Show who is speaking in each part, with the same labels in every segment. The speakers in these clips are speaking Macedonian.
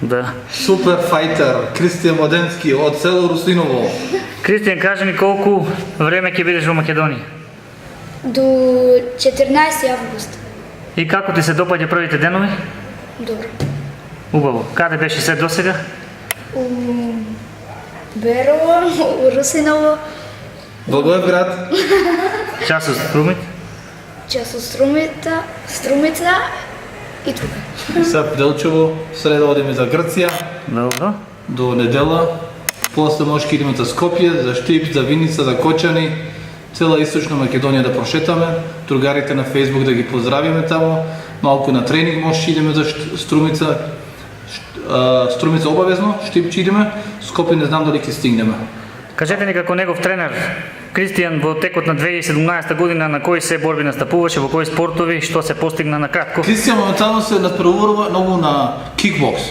Speaker 1: Да.
Speaker 2: Супер файтер Кристијан Младенски од село Руслиново.
Speaker 1: Кристијан, кажи ми колку време ќе бидеш во Македонија?
Speaker 3: До 14 август.
Speaker 1: И како ти се допаѓа првите денови?
Speaker 3: Добро.
Speaker 1: Убаво. Каде беше се досега?
Speaker 3: У Берово, у Руслиново,
Speaker 2: Благоевград.
Speaker 1: Час од Струмит?
Speaker 3: час од Струмица и тука.
Speaker 2: Сега Делчево, среда одиме за Грција,
Speaker 1: Добро.
Speaker 2: до недела. После може ќе идеме за Скопје, за Штип, за Виница, за Кочани. Цела Источна Македонија да прошетаме. Другарите на Фейсбук да ги поздравиме тамо. Малку на тренинг може ќе идеме за Струмица. Струмица обавезно, Штип ќе идеме. Скопје не знам дали ќе стигнеме.
Speaker 1: Кажете ни како негов тренер, Кристијан, во текот на 2017 година на кои се борби настапуваше, во кои спортови, што се постигна на кратко?
Speaker 2: Кристијан моментално се надпреварува многу на кикбокс.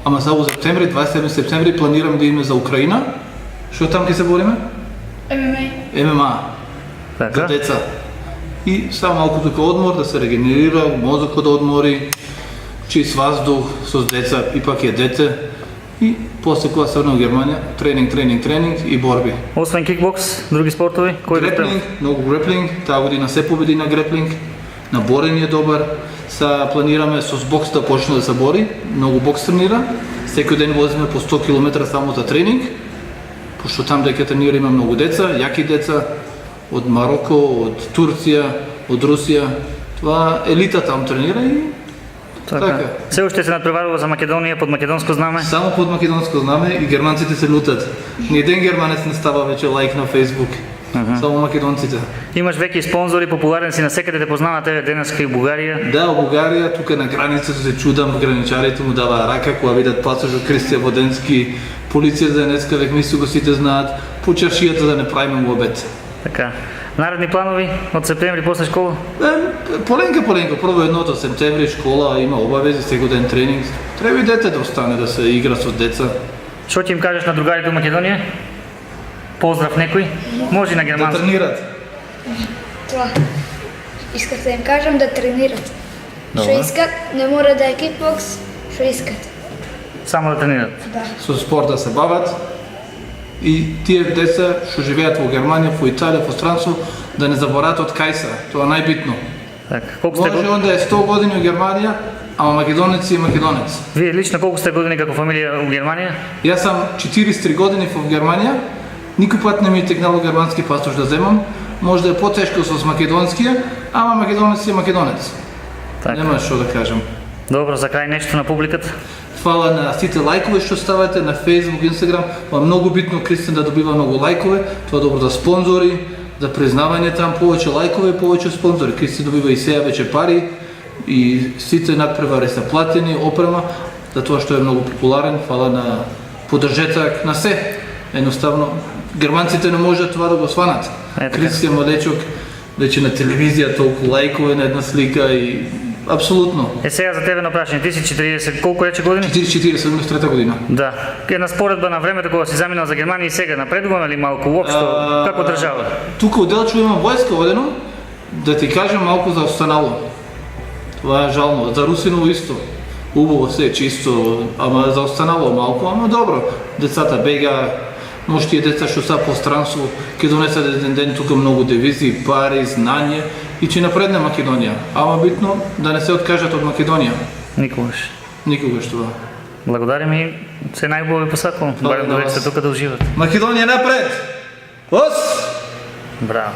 Speaker 2: Ама сега во септември, 27 септември планирам да идеме за Украина. Што там ќе се бориме?
Speaker 3: ММА.
Speaker 2: ММА. За
Speaker 1: Така.
Speaker 2: деца. И само малку тука одмор, да се регенерира, мозокот да одмори, чист воздух со деца, ипак е дете. И после кога се врна во Германија, тренинг и борби.
Speaker 1: Освен кикбокс, други спортови, кои го
Speaker 2: Греплинг, многу греплинг, таа година се победи на греплинг, на борење е добар. Са планираме со бокс да почне да се бори, многу бокс тренира. Секој ден возиме по 100 км само за тренинг, пошто там дека тренира има многу деца, јаки деца, од Мароко, од Турција, од Русија. Това елита там тренира и така.
Speaker 1: Се уште се надпреварува за Македонија под македонско знаме?
Speaker 2: Само под македонско знаме и германците се лутат. Ни еден германец не става веќе лайк на Фейсбук. Само македонците.
Speaker 1: Имаш веќе спонзори, популарен си навсекаде, те познавате денеска и Бугарија.
Speaker 2: Да, во Бугарија, тука на границата се чудам, граничарите му даваа рака кога видат пасош од Кристијан Младенски, полиција за денеска век мисли го сите знаат, по чаршијата да не правиме во обед.
Speaker 1: Така. Наредни планови од септември после школа?
Speaker 2: Поленка, прво едното септември школа има обавези, секој ден тренинг. Треба и дете да остане да се игра со деца.
Speaker 1: Што ќе им кажеш на другарите во Македонија? Поздрав некој? Може и на
Speaker 2: Да
Speaker 1: германски.
Speaker 2: тренират.
Speaker 3: Това. Исках да им кажам да тренират.
Speaker 1: Добро.
Speaker 3: Што искат, не мора да е кикбокс, што искат.
Speaker 1: Само да тренират.
Speaker 3: Да.
Speaker 2: Со спорт да се бават. И тие деца што живеат во Германија, во Италија, во странство, да не заборават од кај се. Тоа е најбитно.
Speaker 1: Така. Колку сте
Speaker 2: Може он да е 100 години во Германија, ама македонец е македонец.
Speaker 1: Вие лично колку сте години како фамилија во Германија?
Speaker 2: Јас сам 43 години во Германија, никој пат не ми е текнало германски пасош да земам, може да е потешко со македонскија, ама македонец е македонец.
Speaker 1: Така.
Speaker 2: Нема што да кажам.
Speaker 1: Добро, за крај нешто на публиката.
Speaker 2: Фала на сите лајкови што ставате на Facebook, Instagram, па многу битно Кристијан да добива многу лајкови, тоа е добро за спонзори, за признавање там, повеќе лајкови и повеќе спонзори. Кристијан добива и сега веќе пари и сите надпревари се платени, опрема, за тоа што е многу популарен, фала на поддржеток на се. Едноставно, германците не можат това да го сванат.
Speaker 1: Така.
Speaker 2: Кристијан Младечок, веќе на телевизија толку лајкови на една слика и апсолутно.
Speaker 1: Сега за тебе на прашање, ти си 40, колку рече години?
Speaker 2: 43 година.
Speaker 1: Да. Една споредба на времето кога си заминал за Германија и сега напредуваме ли малку уопшто како држава?
Speaker 2: Тука у Делчево има војска одено, да ти кажем малку за останало. Това е жално. За Русиново исто. Убаво се, чисто, ама за останало малку, ама добро. Децата бега, може тие деца што са по странство, ќе донесат еден ден тука многу девизи, пари, знање и ќе напредне Македонија. Ама битно да не се откажат од Македонија.
Speaker 1: Никогаш.
Speaker 2: Никогаш това.
Speaker 1: Благодарим и се најубаво ви посакувам.
Speaker 2: Фала
Speaker 1: Барем
Speaker 2: на
Speaker 1: да
Speaker 2: вас.
Speaker 1: се тука да уживате.
Speaker 2: Македонија напред! Ос!
Speaker 1: Браво.